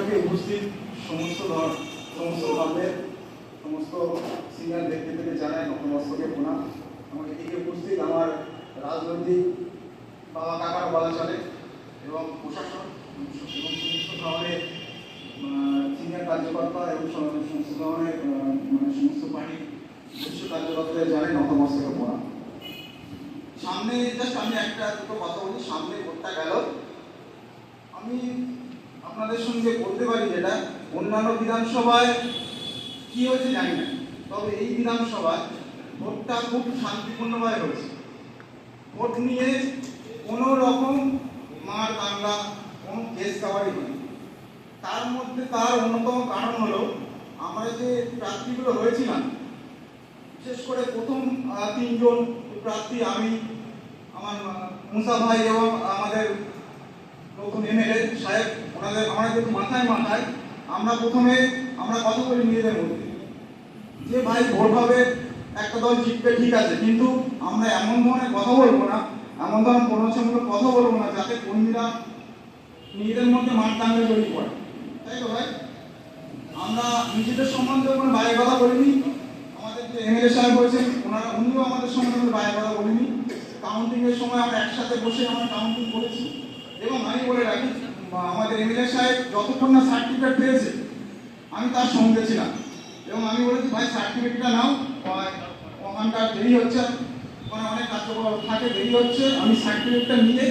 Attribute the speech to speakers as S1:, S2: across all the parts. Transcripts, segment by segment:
S1: বৈঠকে উপস্থিত সমস্ত ধর্মের সমস্ত সিনিয়র ব্যক্তিদেরকে জানাই নতমস্তকে প্রণাম। এবং এদিকে উপস্থিত আমার রাজনৈতিক বাবা কাকার বলা চলে এবং প্রশাসন এবং সমস্ত ধরনের সিনিয়র কার্যকর্তা এবং সমস্ত ধরনের সমস্ত পার্টির শীর্ষ কার্যকর্তাদের জানাই নতমস্তকে প্রণাম। সামনে জাস্ট আমি একটা দুটো কথা বলি। সামনে ভোটটা গেল, আমি আপনাদের সঙ্গে বলতে পারি যেটা অন্যান্য বিধানসভায় কি হয়েছে জানি না, তবে এই বিধানসভায় ভোটটা খুব শান্তিপূর্ণভাবে হয়েছে। ভোট নিয়ে কোনো রকম মার কান্না কোনো কেস কাবারি হয়নি। তার মধ্যে তার অন্যতম কারণ হলো আমরা যে প্রার্থীগুলো হয়েছিলাম, বিশেষ করে প্রথম তিনজন প্রার্থী আমি, আমার মুসা ভাই এবং আমাদের নতুন এমএলএ সাহেব, আমাদের কিন্তু মাথায় আমরা প্রথমে কথা বলি নিজেদের মধ্যে যে ভাই ভোট হবে, একটা দল জিতবে ঠিক আছে, কিন্তু আমরা এমন ধরনের কথা বলবো না, এমন ধরনের প্ররোচনামূলক কথা বলবো না যাতে কর্মীরা নিজেদের মধ্যে মারদাঙ্গে জড়িয়ে পড়ে। তাই তো ভাই, আমরা নিজেদের সম্বন্ধে কোনো বাইরে কথা বলিনি। আমাদের যে এমএলএ সাহেব হয়েছেন উনিও আমাদের সম্বন্ধে বাইরে কথা বলিনি। কাউন্টিং এর সময় আমরা একসাথে বসে আমরা কাউন্টিং করেছি। এবং আমি বলে রাখি, আমাদের এমএলএ সাহেব যতক্ষণ না সার্টিফিকেট পেয়েছে আমি তার সঙ্গে ছিলাম এবং আমি বলেছি ভাই সার্টিফিকেটটা নাও, ওখানকার দেরি হচ্ছে, মানে অনেক কার্যকর থাকে, দেরি হচ্ছে। আমি সার্টিফিকেটটা নিয়ে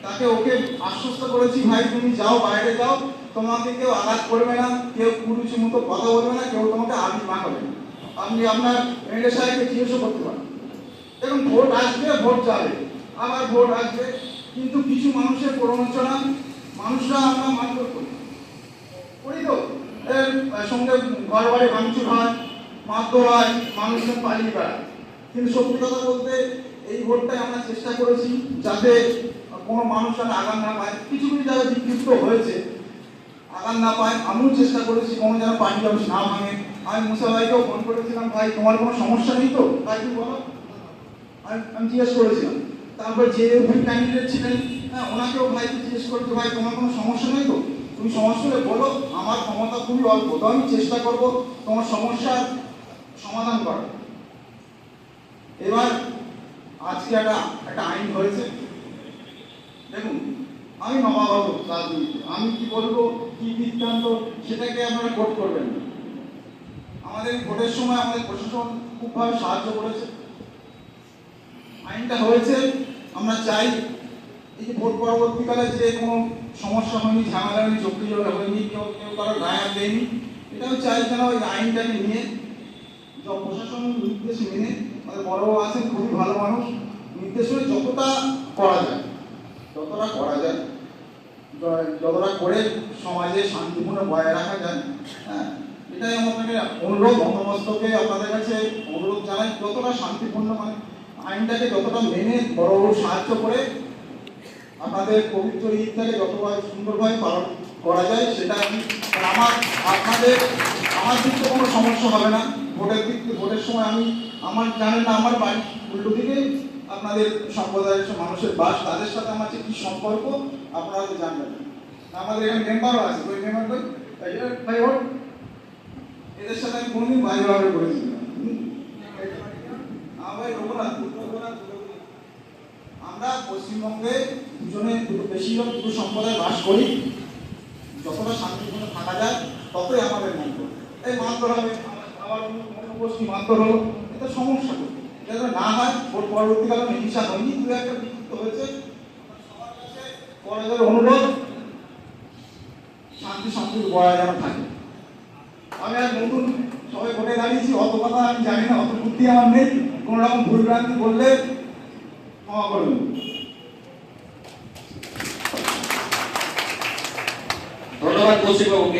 S1: তাকে ওকে আশ্বস্ত করেছি, ভাই তুমি যাও, বাইরে যাও, তোমাকে কেউ আঘাত করবে না, কেউ পুরুষ মতো কথা বলবে না, কেউ তোমাকে আঘাত না করবে না। আপনি আপনার এমএলএ সাহেবকে জিজ্ঞেস করতে পারেন। দেখুন, ভোট আসবে, ভোট যাবে, আবার ভোট আসবে, কিন্তু কিছু মানুষের প্ররোচনা মানুষরা আমরা মারধর করি তো, এর সঙ্গে ঘর বাড়ি ভাঙচুর হয়, মারধর হয়, মানুষজন পালিয়ে বেড়ায়। কিন্তু সত্যি কথা বলতে এই ভোটটাই আমরা চেষ্টা করেছি যাতে কোনো মানুষ যেন আঘাত না পায়। কিছু কিছু জায়গায় বিক্ষিপ্ত হয়েছে, আঘাত না পায়। আমিও চেষ্টা করেছি কোনো যেন পার্টি অফিস না ভাঙে। আমি মুসা ভাইকেও ফোন করেছিলাম, ভাই তোমার কোনো সমস্যা নেই তো, তাই তুমি বলো, আমি জিজ্ঞেস করেছিলাম। তারপর যে ক্যান্ডিডেট ছিলেন ওনাকেও ভাইকে জিজ্ঞেস করেছি, ভাই তোমার কোনো সমস্যা নেই তো, তুমি সমস্যা হলে বলো, আমার ক্ষমতা খুবই অল্প, তো আমি চেষ্টা করব তোমার সমস্যার সমাধান করার। এবার আজকে একটা আইন হয়েছে। দেখুন, আমি নবাগত রাজনীতি, আমি কি বলবো কি বৃত্তান্ত সেটাকে আপনারা কোট করবেন না। আমাদের ভোটের সময় আমাদের প্রশাসন খুবভাবে সাহায্য করেছে। আইনটা হয়েছে, আমরা চাই এই যে ভোট পরবর্তীকালে যে কোনো সমস্যা হয়নি, ঝামেলা হয়নি, চক্রি হয়নি, কেউ কারো গায়ে হাত দেয়নি, এটাও চাই যেন ওই আইনটাকে নিয়ে প্রশাসন নির্দেশ মেনে, আমাদের বড় আছেন খুবই ভালো মানুষ, নির্দেশ হয়ে যতটা করা যায় যতটা করে সমাজে শান্তিপূর্ণ বজায় রাখা যায়। হ্যাঁ, এটাই আমাদের অনুরোধ, নতমস্তকে আপনাদের কাছে অনুরোধ জানাই, যতটা শান্তিপূর্ণ মানে আইনটাকে যতটা মেনে বড় সাহায্য করে আপনাদের পবিত্র ঈদটাকে যতভাবে সুন্দরভাবে পালন করা যায় সেটা আমি আমার দিক থেকে কোনো সমস্যা হবে না। ভোটের সময় আমার জানেন না, আমার বাড়ি উল্টো দিকে আপনাদের সম্প্রদায়ের মানুষের বাস, তাদের সাথে আমার কি সম্পর্ক আপনারা তো জানবেন। আমাদের এখানে মেম্বারও আছে, ওই মেম্বার ভাই ওর এদের সাথে আমি কোনোদিন বাইরে করেছি না। আমরা পশ্চিমবঙ্গে বেশিরভাগ দুটো সম্প্রদায় বাস করি, যতটা শান্তিপূর্ণ থাকা যায় ততই আমাদের মঙ্গল। এই মারধর হবে, আবার গোষ্ঠী মারধর হলো, এটা সমস্যা করবে, এটা না হয়। ভোট পরবর্তীকালে হিংসা হয়নি, দু একটা বিক্ষিপ্ত হয়েছে। সবার কাছে কলেজের অনুরোধ, শান্তি সম্প্রীতি বজায় যেন থাকে। আমি আর নতুন সবাই ভোটে দাঁড়িয়েছি, অত কথা আমি জানি না, অত বুদ্ধি আমার নেই, কোনো রকম ভুলভ্রান্তি বললে ক্ষমা করবেন।
S2: ধন্যবাদ কৌশিক বাবুকে।